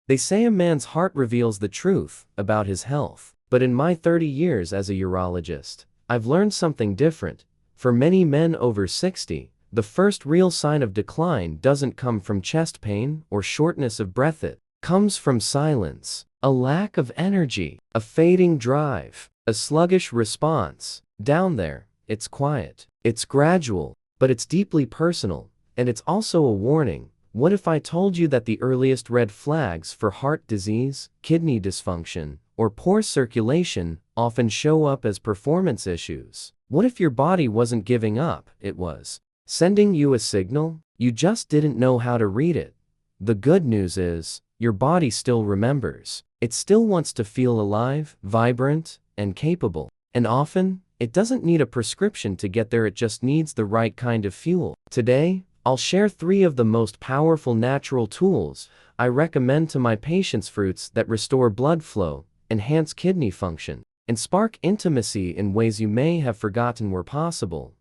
They say a man's heart reveals the truth about his health. But in my 30 years as a urologist, I've learned something different. For many men over 60, the first real sign of decline doesn't come from chest pain or shortness of breath. It comes from silence, a lack of energy, a fading drive, a sluggish response. Down there, it's quiet. It's gradual, but it's deeply personal. And it's also a warning. What if I told you that the earliest red flags for heart disease, kidney dysfunction, or poor circulation often show up as performance issues? What if your body wasn't giving up, it was sending you a signal? You just didn't know how to read it. The good news is, your body still remembers. It still wants to feel alive, vibrant, and capable. And often, it doesn't need a prescription to get there, it just needs the right kind of fuel. Today, I'll share 3 of the most powerful natural tools I recommend to my patients: fruits that restore blood flow, enhance kidney function, and spark intimacy in ways you may have forgotten were possible.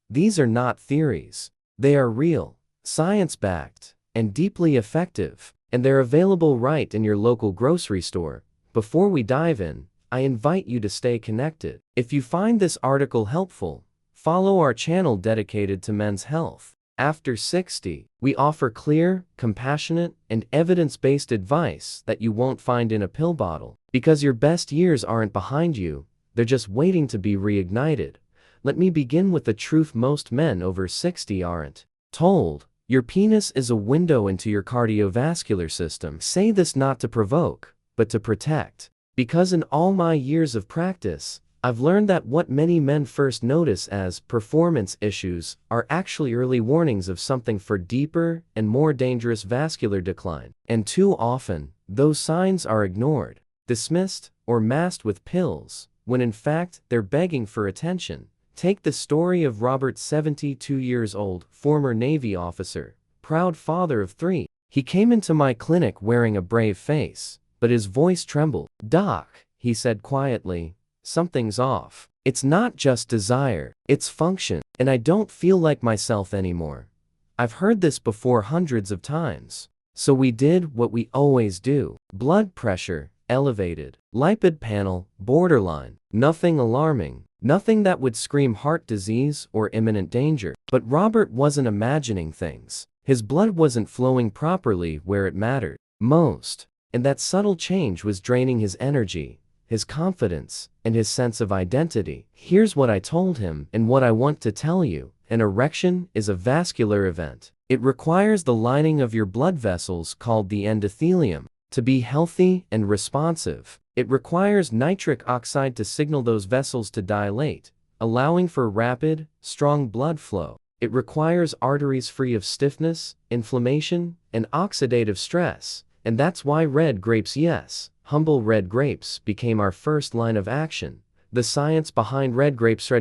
These are not theories. They are real, science-backed, and deeply effective, and they're available right in your local grocery store. Before we dive in, I invite you to stay connected. If you find this article helpful, follow our channel dedicated to men's health. After 60, we offer clear, compassionate, and evidence-based advice that you won't find in a pill bottle. Because your best years aren't behind you, they're just waiting to be reignited. Let me begin with the truth most men over 60 aren't told. Your penis is a window into your cardiovascular system. Say this not to provoke, but to protect. Because in all my years of practice, I've learned that what many men first notice as performance issues are actually early warnings of something for deeper and more dangerous vascular decline. And too often, those signs are ignored, dismissed, or masked with pills, when in fact they're begging for attention. Take the story of Robert, 72 years old, former Navy officer, proud father of 3. He came into my clinic wearing a brave face, but his voice trembled. "Doc," he said quietly, "something's off. It's not just desire, it's function, and I don't feel like myself anymore." I've heard this before hundreds of times. So we did what we always do. Blood pressure, elevated. Lipid panel, borderline. Nothing alarming. Nothing that would scream heart disease or imminent danger. But Robert wasn't imagining things. His blood wasn't flowing properly where it mattered most. And that subtle change was draining his energy, his confidence, and his sense of identity. Here's what I told him, and what I want to tell you. An erection is a vascular event. It requires the lining of your blood vessels, called the endothelium, to be healthy and responsive. It requires nitric oxide to signal those vessels to dilate, allowing for rapid, strong blood flow. It requires arteries free of stiffness, inflammation, and oxidative stress. And that's why red grapes, yes, humble red grapes, became our first line of action. The science behind red grapes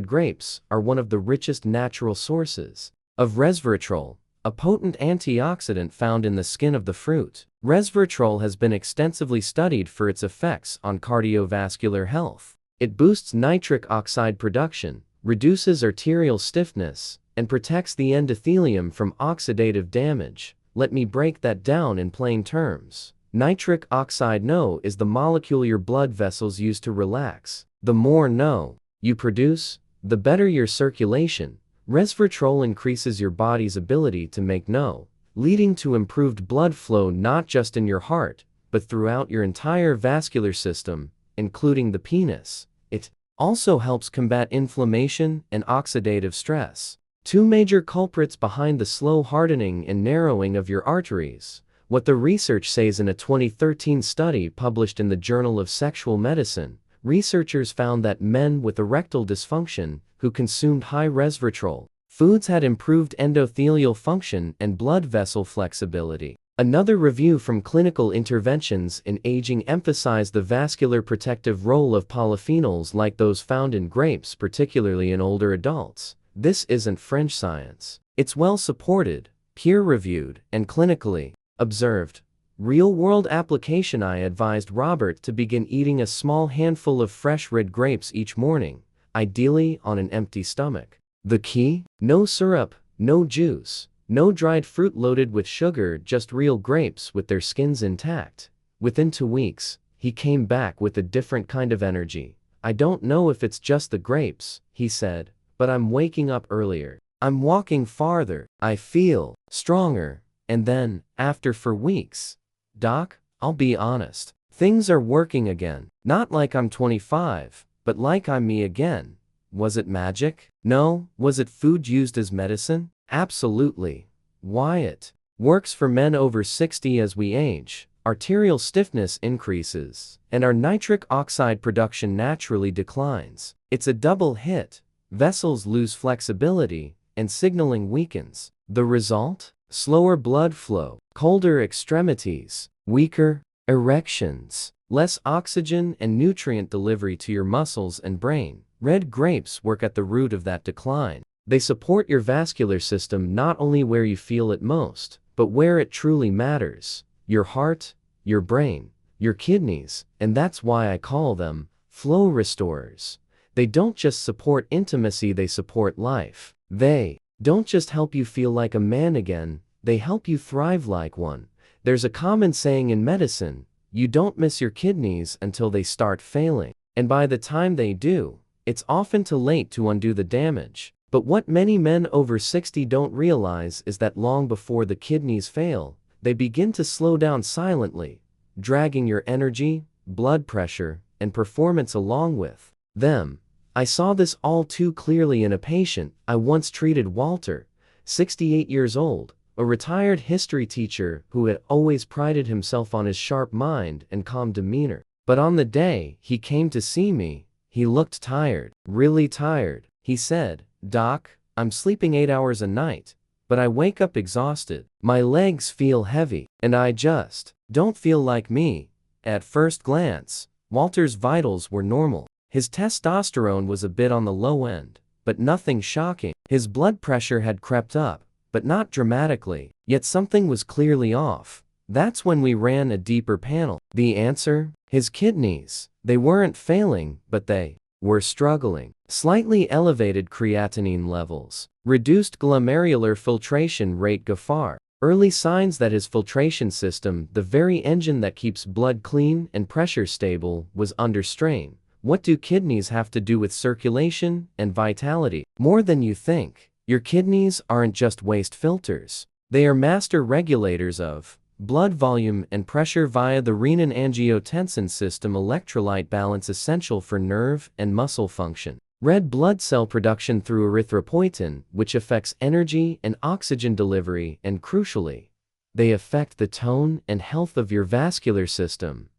are one of the richest natural sources of resveratrol, a potent antioxidant found in the skin of the fruit. Resveratrol has been extensively studied for its effects on cardiovascular health. It boosts nitric oxide production, reduces arterial stiffness, and protects the endothelium from oxidative damage. Let me break that down in plain terms. Nitric oxide NO is the molecule your blood vessels use to relax. The more NO you produce, the better your circulation. Resveratrol increases your body's ability to make NO, leading to improved blood flow not just in your heart, but throughout your entire vascular system, including the penis. It also helps combat inflammation and oxidative stress, 2 major culprits behind the slow hardening and narrowing of your arteries. What the research says: in a 2013 study published in the Journal of Sexual Medicine, researchers found that men with erectile dysfunction who consumed high resveratrol foods had improved endothelial function and blood vessel flexibility. Another review from Clinical Interventions in Aging emphasized the vascular protective role of polyphenols like those found in grapes, particularly in older adults. This isn't fringe science. It's well supported, peer-reviewed, and clinically observed. Real-world application: I advised Robert to begin eating a small handful of fresh red grapes each morning, ideally on an empty stomach. The key? No syrup, no juice, no dried fruit loaded with sugar, just real grapes with their skins intact. Within 2 weeks, he came back with a different kind of energy. "I don't know if it's just the grapes," he said, "but I'm waking up earlier. I'm walking farther. I feel stronger." And then, after 4 weeks, "Doc, I'll be honest. Things are working again. Not like I'm 25, but like I'm me again." Was it magic? No. Was it food used as medicine? Absolutely. Why it works for men over 60 as we age. Arterial stiffness increases, and our nitric oxide production naturally declines. It's a double hit. Vessels lose flexibility, and signaling weakens. The result? Slower blood flow, colder extremities, weaker erections, less oxygen and nutrient delivery to your muscles and brain. Red grapes work at the root of that decline. They support your vascular system not only where you feel it most, but where it truly matters: your heart, your brain, your kidneys, and that's why I call them flow restorers. They don't just support intimacy, they support life. They don't just help you feel like a man again, they help you thrive like one. There's a common saying in medicine: you don't miss your kidneys until they start failing. And by the time they do, it's often too late to undo the damage. But what many men over 60 don't realize is that long before the kidneys fail, they begin to slow down silently, dragging your energy, blood pressure, and performance along with them. I saw this all too clearly in a patient I once treated. Walter, 68 years old, a retired history teacher who had always prided himself on his sharp mind and calm demeanor. But on the day he came to see me, he looked tired, really tired. He said, "Doc, I'm sleeping 8 hours a night, but I wake up exhausted. My legs feel heavy, and I just don't feel like me." At first glance, Walter's vitals were normal. His testosterone was a bit on the low end, but nothing shocking. His blood pressure had crept up, but not dramatically. Yet something was clearly off. That's when we ran a deeper panel. The answer? His kidneys. They weren't failing, but they were struggling. Slightly elevated creatinine levels, reduced glomerular filtration rate (GFR). Early signs that his filtration system, the very engine that keeps blood clean and pressure stable, was under strain. What do kidneys have to do with circulation and vitality? More than you think. Your kidneys aren't just waste filters. They are master regulators of blood volume and pressure via the renin-angiotensin system, electrolyte balance essential for nerve and muscle function. Red blood cell production through erythropoietin, which affects energy and oxygen delivery, and crucially, they affect the tone and health of your vascular system.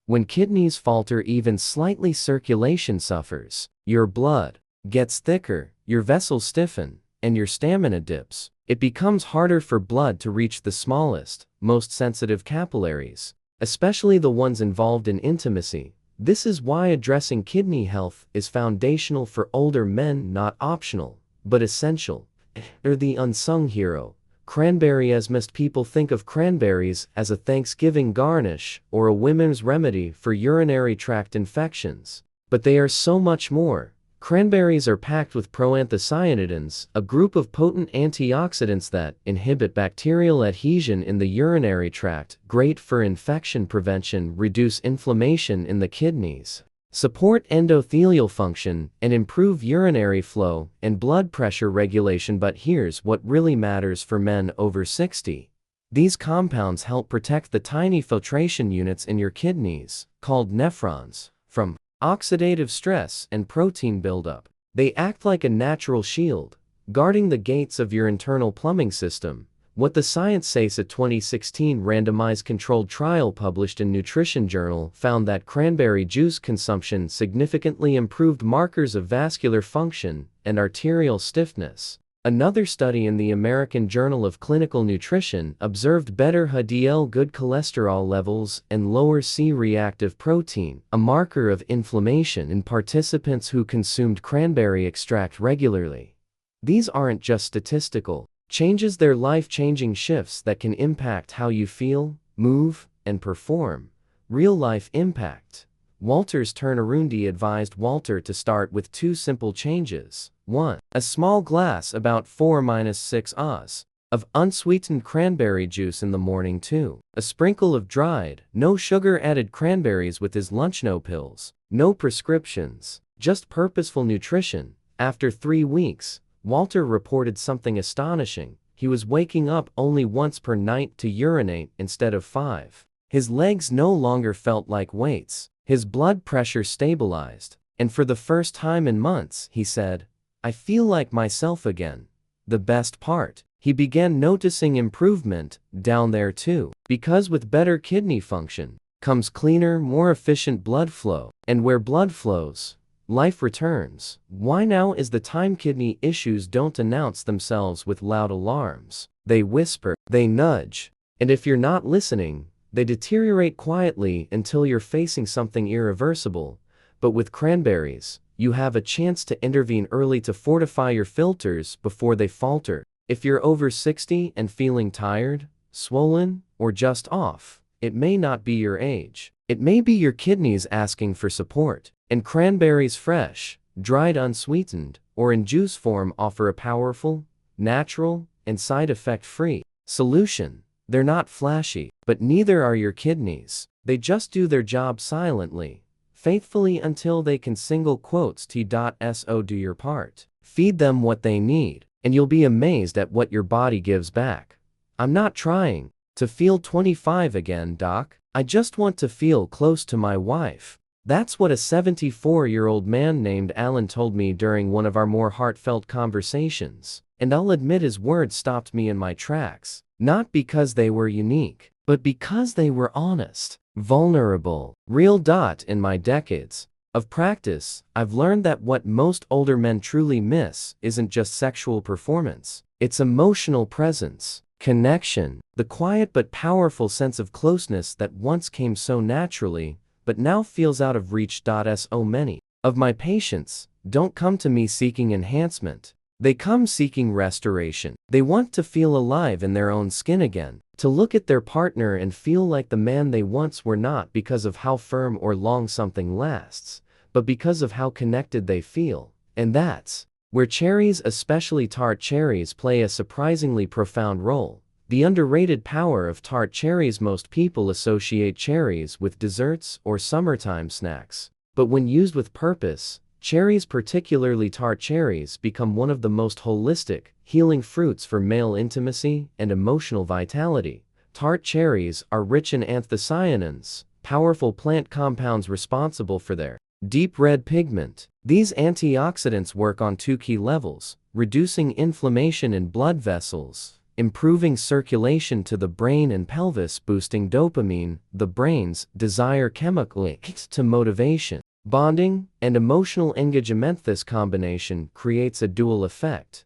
When kidneys falter even slightly, circulation suffers, your blood gets thicker, your vessels stiffen, and your stamina dips. It becomes harder for blood to reach the smallest, most sensitive capillaries, especially the ones involved in intimacy. This is why addressing kidney health is foundational for older men, not optional, but essential. Or the unsung hero, cranberries. Most people think of cranberries as a Thanksgiving garnish or a women's remedy for urinary tract infections. But they are so much more. Cranberries are packed with proanthocyanidins, a group of potent antioxidants that inhibit bacterial adhesion in the urinary tract, great for infection prevention, reduce inflammation in the kidneys, support endothelial function, and improve urinary flow and blood pressure regulation. But here's what really matters for men over 60. These compounds help protect the tiny filtration units in your kidneys, called nephrons, from oxidative stress and protein buildup. They act like a natural shield, guarding the gates of your internal plumbing system. What the science says. A 2016 randomized controlled trial published in Nutrition Journal found that cranberry juice consumption significantly improved markers of vascular function and arterial stiffness. Another study in the American Journal of Clinical Nutrition observed better HDL, good cholesterol levels, and lower C-reactive protein, a marker of inflammation, in participants who consumed cranberry extract regularly. These aren't just statistical changes, they're life-changing shifts that can impact how you feel, move, and perform. Real-life impact. Walter's Turnarundi advised Walter to start with 2 simple changes. 1. A small glass, about 4-6 oz. of unsweetened cranberry juice in the morning too. A sprinkle of dried, no sugar added cranberries with his lunch. No pills, no prescriptions, just purposeful nutrition. After 3 weeks, Walter reported something astonishing. He was waking up only once per night to urinate instead of 5. His legs no longer felt like weights. His blood pressure stabilized. And for the first time in months, he said, "I feel like myself again." The best part, he began noticing improvement down there too. Because with better kidney function comes cleaner, more efficient blood flow. And where blood flows, life returns. Why now is the time? Kidney issues don't announce themselves with loud alarms. They whisper, they nudge. And if you're not listening, they deteriorate quietly until you're facing something irreversible. But with cranberries, you have a chance to intervene early to fortify your filters before they falter. If you're over 60 and feeling tired, swollen, or just off, it may not be your age. It may be your kidneys asking for support. And cranberries, fresh, dried, unsweetened, or in juice form, offer a powerful, natural, and side effect-free solution. They're not flashy, but neither are your kidneys. They just do their job silently, faithfully until they can "so do your part." Feed them what they need, and you'll be amazed at what your body gives back. I'm not trying to feel 25 again, doc. I just want to feel close to my wife. That's what a 74-year-old man named Alan told me during one of our more heartfelt conversations. And I'll admit his words stopped me in my tracks. Not because they were unique, but because they were honest, vulnerable, real. In my decades of practice, I've learned that what most older men truly miss isn't just sexual performance. It's emotional presence, connection, the quiet but powerful sense of closeness that once came so naturally, but now feels out of reach. So many of my patients don't come to me seeking enhancement. They come seeking restoration. They want to feel alive in their own skin again, to look at their partner and feel like the man they once were, not because of how firm or long something lasts, but because of how connected they feel. And that's where cherries, especially tart cherries, play a surprisingly profound role. The underrated power of tart cherries. Most people associate cherries with desserts or summertime snacks. But when used with purpose, cherries, particularly tart cherries, become one of the most holistic, healing fruits for male intimacy and emotional vitality. Tart cherries are rich in anthocyanins, powerful plant compounds responsible for their deep red pigment. These antioxidants work on 2 key levels: reducing inflammation in blood vessels, improving circulation to the brain and pelvis, boosting dopamine, the brain's desire chemical, to motivation, bonding, and emotional engagement. This combination creates a dual effect: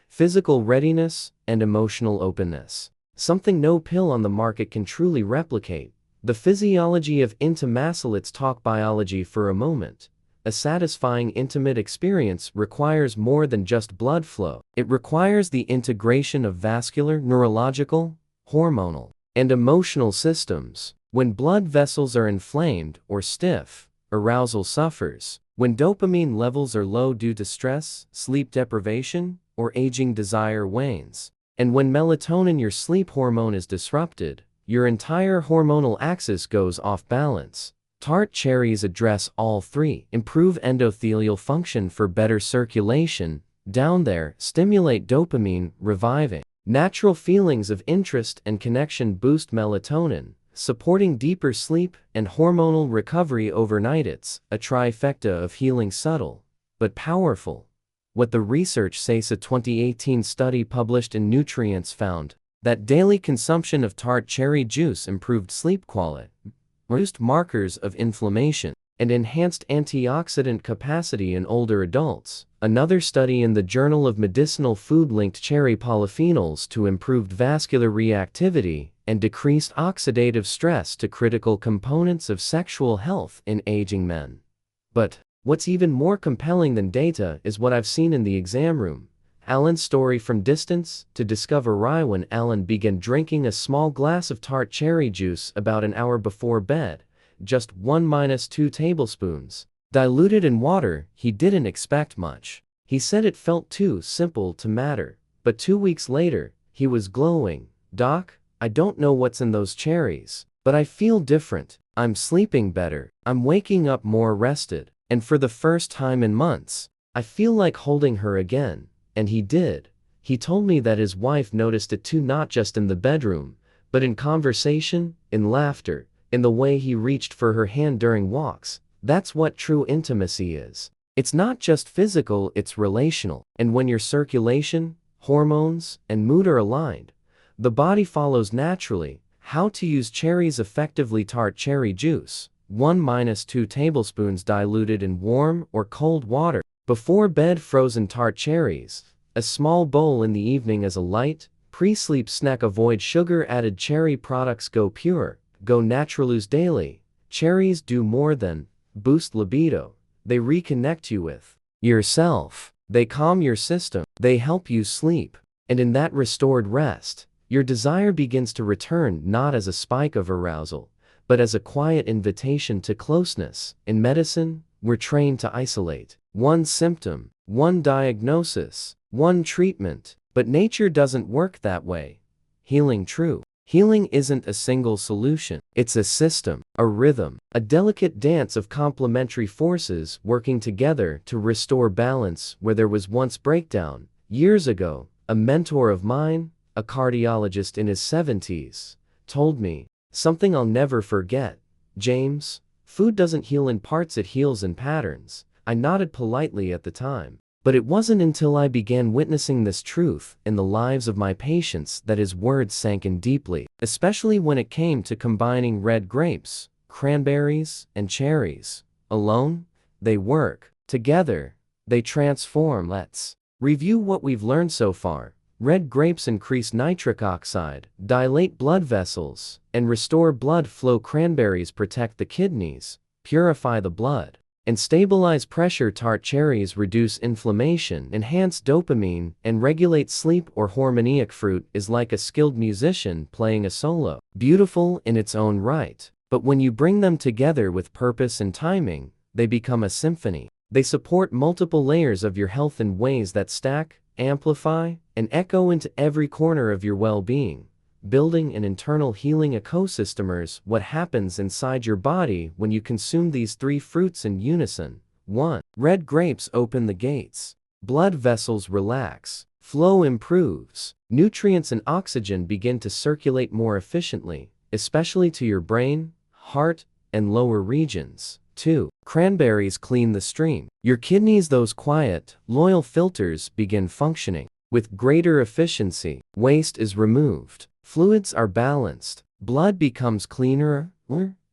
physical readiness and emotional openness, something no pill on the market can truly replicate. The physiology of intimacy. Let's talk biology for a moment. A satisfying intimate experience requires more than just blood flow. It requires the integration of vascular, neurological, hormonal, and emotional systems. When blood vessels are inflamed or stiff, arousal suffers. When dopamine levels are low due to stress, sleep deprivation, or aging, desire wanes. And when melatonin, your sleep hormone, is disrupted, your entire hormonal axis goes off balance. Tart cherries address all 3. Improve endothelial function for better circulation down there, stimulate dopamine, reviving natural feelings of interest and connection, boost melatonin, supporting deeper sleep and hormonal recovery overnight. It's a trifecta of healing, subtle but powerful. What the research says. A 2018 study published in Nutrients found that daily consumption of tart cherry juice improved sleep quality, reduced markers of inflammation, and enhanced antioxidant capacity in older adults. Another study in the Journal of Medicinal Food linked cherry polyphenols to improved vascular reactivity and decreased oxidative stress to critical components of sexual health in aging men. But what's even more compelling than data is what I've seen in the exam room. Alan's story from distance to discover why. When Alan began drinking a small glass of tart cherry juice about an hour before bed, just 1-2 tablespoons, diluted in water, he didn't expect much. He said it felt too simple to matter. But 2 weeks later, He was glowing. "Doc, I don't know what's in those cherries, but I feel different. I'm sleeping better. I'm waking up more rested. And for the first time in months, I feel like holding her again." And he did. He told me that his wife noticed it too, not just in the bedroom, but in conversation, in laughter, in the way he reached for her hand during walks. That's what true intimacy is. It's not just physical, it's relational. And when your circulation, hormones, and mood are aligned, the body follows naturally. How to use cherries effectively. Tart cherry juice. 1–2 tablespoons diluted in warm or cold water. Before bed. Frozen tart cherries. A small bowl in the evening as a light, pre-sleep snack. Avoid sugar-added cherry products. Go pure. Go natural. Use daily. Cherries do more than boost libido. They reconnect you with yourself. They calm your system. They help you sleep. And in that restored rest, your desire begins to return, not as a spike of arousal, but as a quiet invitation to closeness. In medicine, we're trained to isolate one symptom, one diagnosis, one treatment. But nature doesn't work that way. Healing isn't a single solution. It's a system, a rhythm, a delicate dance of complementary forces working together to restore balance where there was once breakdown. Years ago, a mentor of mine, a cardiologist in his 70s, told me something I'll never forget. "James, food doesn't heal in parts, it heals in patterns." I nodded politely at the time. But it wasn't until I began witnessing this truth in the lives of my patients that his words sank in deeply, especially when it came to combining red grapes, cranberries, and cherries. Alone, they work. Together, they transform. Let's review what we've learned so far. Red grapes increase nitric oxide, dilate blood vessels, and restore blood flow. Cranberries protect the kidneys, purify the blood, and stabilize pressure. Tart cherries reduce inflammation, enhance dopamine, and regulate sleep or hormonic. Fruit is like a skilled musician playing a solo, beautiful in its own right. But when you bring them together with purpose and timing, they become a symphony. They support multiple layers of your health in ways that stack, amplify, and echo into every corner of your well-being, building an internal healing ecosystem. What happens inside your body when you consume these three fruits in unison? 1. Red grapes open the gates. Blood vessels relax. Flow improves. Nutrients and oxygen begin to circulate more efficiently, especially to your brain, heart, and lower regions. 2. Cranberries clean the stream. Your kidneys, those quiet, loyal filters, begin functioning with greater efficiency. Waste is removed. Fluids are balanced. Blood becomes cleaner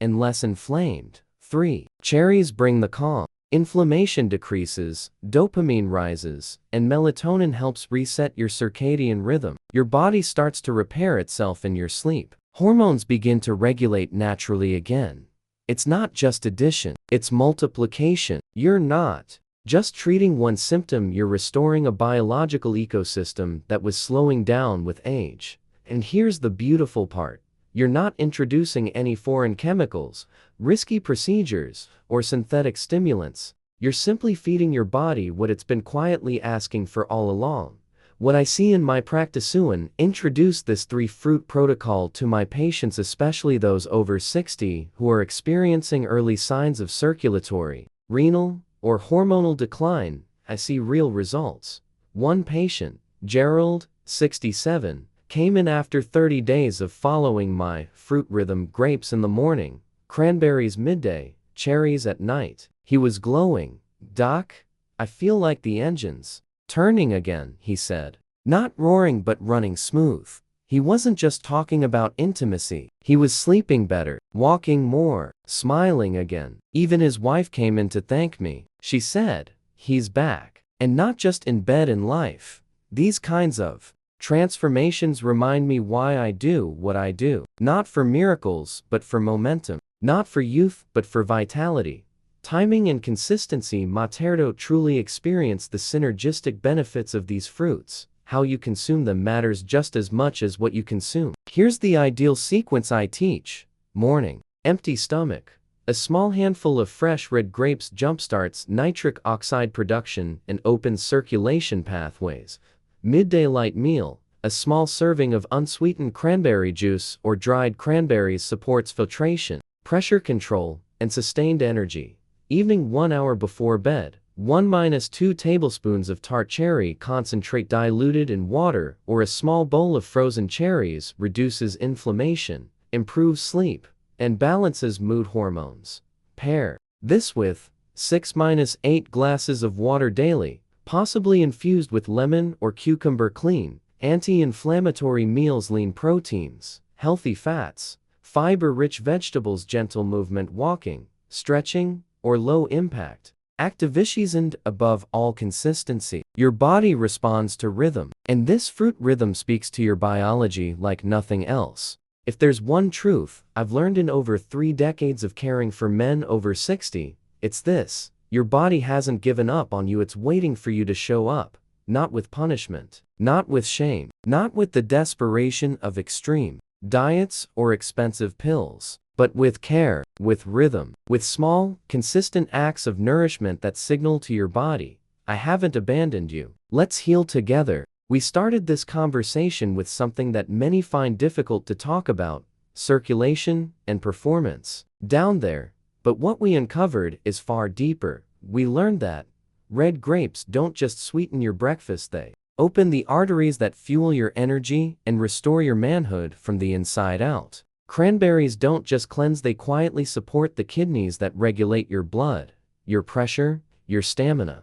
and less inflamed. 3. Cherries bring the calm. Inflammation decreases, dopamine rises, and melatonin helps reset your circadian rhythm. Your body starts to repair itself in your sleep. Hormones begin to regulate naturally again. It's not just addition, it's multiplication. You're not just treating one symptom, you're restoring a biological ecosystem that was slowing down with age. And here's the beautiful part. You're not introducing any foreign chemicals, risky procedures, or synthetic stimulants. You're simply feeding your body what it's been quietly asking for all along. What I see in my practice, introduce this 3-fruit protocol to my patients, especially those over 60 who are experiencing early signs of circulatory, renal, or hormonal decline. I see real results. One patient, Gerald, 67, came in after 30 days of following my fruit rhythm: grapes in the morning, cranberries midday, cherries at night. He was glowing. "Doc, I feel like the engine's turning again," he said. Not roaring but running smooth. He wasn't just talking about intimacy. He was sleeping better, walking more, smiling again. Even his wife came in to thank me. She said, "He's back." And not just in bed, in life. These kinds of transformations remind me why I do what I do. Not for miracles, but for momentum. Not for youth, but for vitality. Timing and consistency. Materno truly experienced the synergistic benefits of these fruits. How you consume them matters just as much as what you consume. Here's the ideal sequence I teach. Morning. Empty stomach. A small handful of fresh red grapes jumpstarts nitric oxide production and opens circulation pathways. Midday light meal. A small serving of unsweetened cranberry juice or dried cranberries supports filtration, pressure control, and sustained energy. Evening 1 hour before bed. 1–2 tablespoons of tart cherry concentrate diluted in water or a small bowl of frozen cherries reduces inflammation, improves sleep, and balances mood hormones. Pair this with 6–8 glasses of water daily, possibly infused with lemon or cucumber. Clean, anti-inflammatory meals, lean proteins, healthy fats, fiber-rich vegetables, gentle movement, walking, stretching, or low-impact activities, and above all, consistency. Your body responds to rhythm, and this fruit rhythm speaks to your biology like nothing else. If there's one truth I've learned in over 3 decades of caring for men over 60, it's this: your body hasn't given up on you. It's waiting for you to show up, not with punishment, not with shame, not with the desperation of extreme diets or expensive pills, but with care, with rhythm, with small, consistent acts of nourishment that signal to your body, I haven't abandoned you. Let's heal together. We started this conversation with something that many find difficult to talk about: circulation and performance. Down there. But what we uncovered is far deeper. We learned that red grapes don't just sweeten your breakfast, they open the arteries that fuel your energy and restore your manhood from the inside out. Cranberries don't just cleanse, they quietly support the kidneys that regulate your blood, your pressure, your stamina.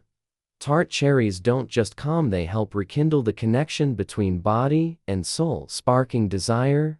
Tart cherries don't just calm, they help rekindle the connection between body and soul, sparking desire,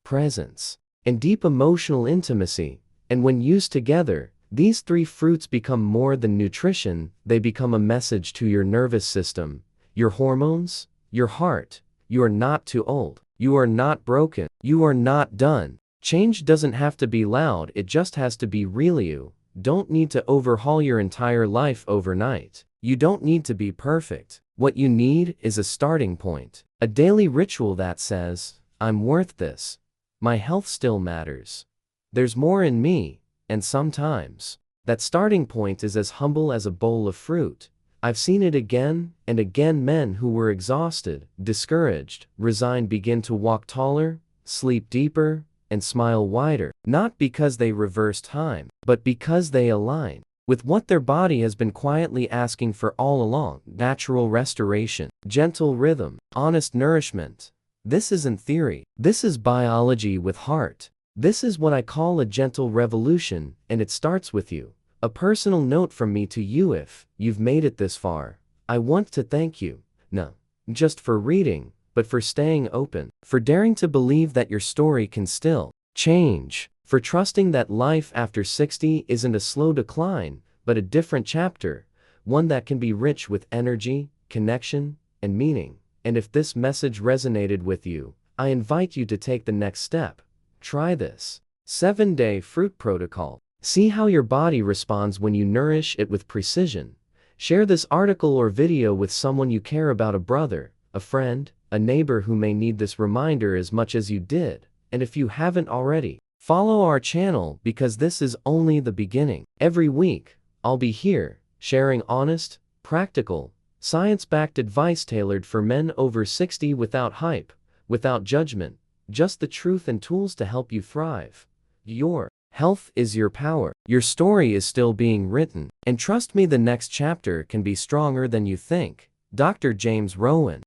presence, and deep emotional intimacy. And when used together, these 3 fruits become more than nutrition, they become a message to your nervous system, your hormones, your heart. You are not too old. You are not broken. You are not done. Change doesn't have to be loud, it just has to be real. You don't need to overhaul your entire life overnight. You don't need to be perfect. What you need is a starting point. A daily ritual that says, I'm worth this. My health still matters. There's more in me, and sometimes that starting point is as humble as a bowl of fruit. I've seen it again and again. Men who were exhausted, discouraged, resigned begin to walk taller, sleep deeper, and smile wider. Not because they reverse time, but because they align with what their body has been quietly asking for all along: natural restoration, gentle rhythm, honest nourishment. This isn't theory. This is biology with heart. This is what I call a gentle revolution, and it starts with you. A personal note from me to you: if you've made it this far, I want to thank you, not just for reading, but for staying open, for daring to believe that your story can still change, for trusting that life after 60 isn't a slow decline, but a different chapter, one that can be rich with energy, connection, and meaning. And if this message resonated with you, I invite you to take the next step. Try this 7-day fruit protocol. See how your body responds when you nourish it with precision. Share this article or video with someone you care about: a brother, a friend, a neighbor who may need this reminder as much as you did. And if you haven't already, follow our channel, because this is only the beginning. Every week, I'll be here, sharing honest, practical, science-backed advice tailored for men over 60 without hype, without judgment, just the truth and tools to help you thrive. Your health is your power. Your story is still being written. And trust me, the next chapter can be stronger than you think. Dr. James Rowen.